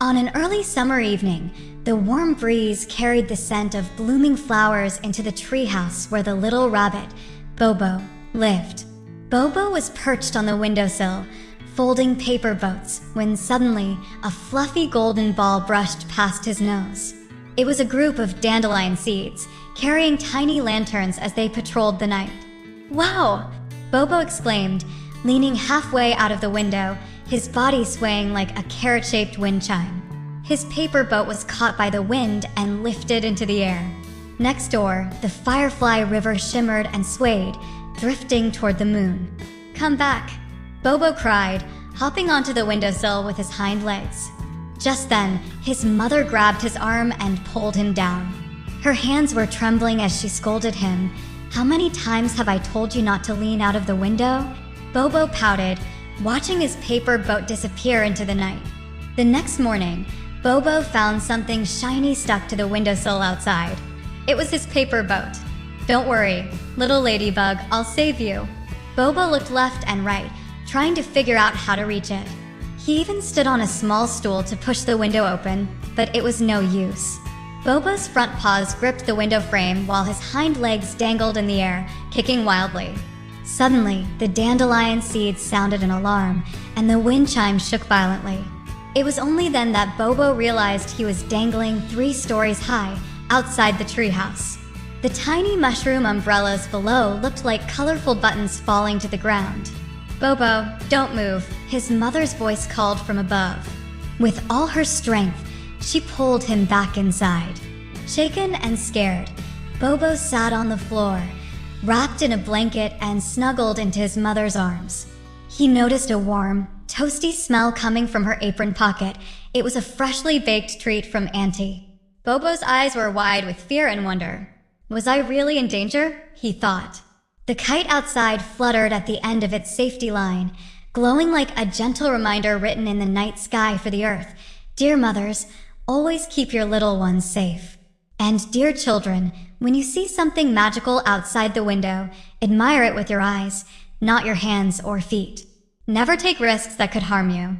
On an early summer evening, the warm breeze carried the scent of blooming flowers into the treehouse where the little rabbit, Bobo, lived. Bobo was perched on the windowsill, folding paper boats, when suddenly a fluffy golden ball brushed past his nose. It was a group of dandelion seeds, carrying tiny lanterns as they patrolled the night. "Wow!" Bobo exclaimed, leaning halfway out of the window, his body swaying like a carrot-shaped wind chime. His paper boat was caught by the wind and lifted into the air. Next door, the Firefly River shimmered and swayed, drifting toward the moon. "Come back," Bobo cried, hopping onto the windowsill with his hind legs. Just then, his mother grabbed his arm and pulled him down. Her hands were trembling as she scolded him. "How many times have I told you not to lean out of the window?" Bobo pouted, watching his paper boat disappear into the night. The next morning, Bobo found something shiny stuck to the windowsill outside. It was his paper boat. "Don't worry, little ladybug, I'll save you." Bobo looked left and right, trying to figure out how to reach it. He even stood on a small stool to push the window open, but it was no use. Bobo's front paws gripped the window frame while his hind legs dangled in the air, kicking wildly. Suddenly, the dandelion seeds sounded an alarm, and the wind chime shook violently. It was only then that Bobo realized he was dangling 3 stories high outside the treehouse. The tiny mushroom umbrellas below looked like colorful buttons falling to the ground. "Bobo, don't move," his mother's voice called from above. With all her strength, she pulled him back inside. Shaken and scared, Bobo sat on the floor, wrapped in a blanket and snuggled into his mother's arms. He noticed a warm, toasty smell coming from her apron pocket. It was a freshly baked treat from Auntie. Bobo's eyes were wide with fear and wonder. Was I really in danger? He thought. The kite outside fluttered at the end of its safety line, glowing like a gentle reminder written in the night sky for the earth. "Dear mothers, always keep your little ones safe. And dear children, when you see something magical outside the window, admire it with your eyes, not your hands or feet. Never take risks that could harm you."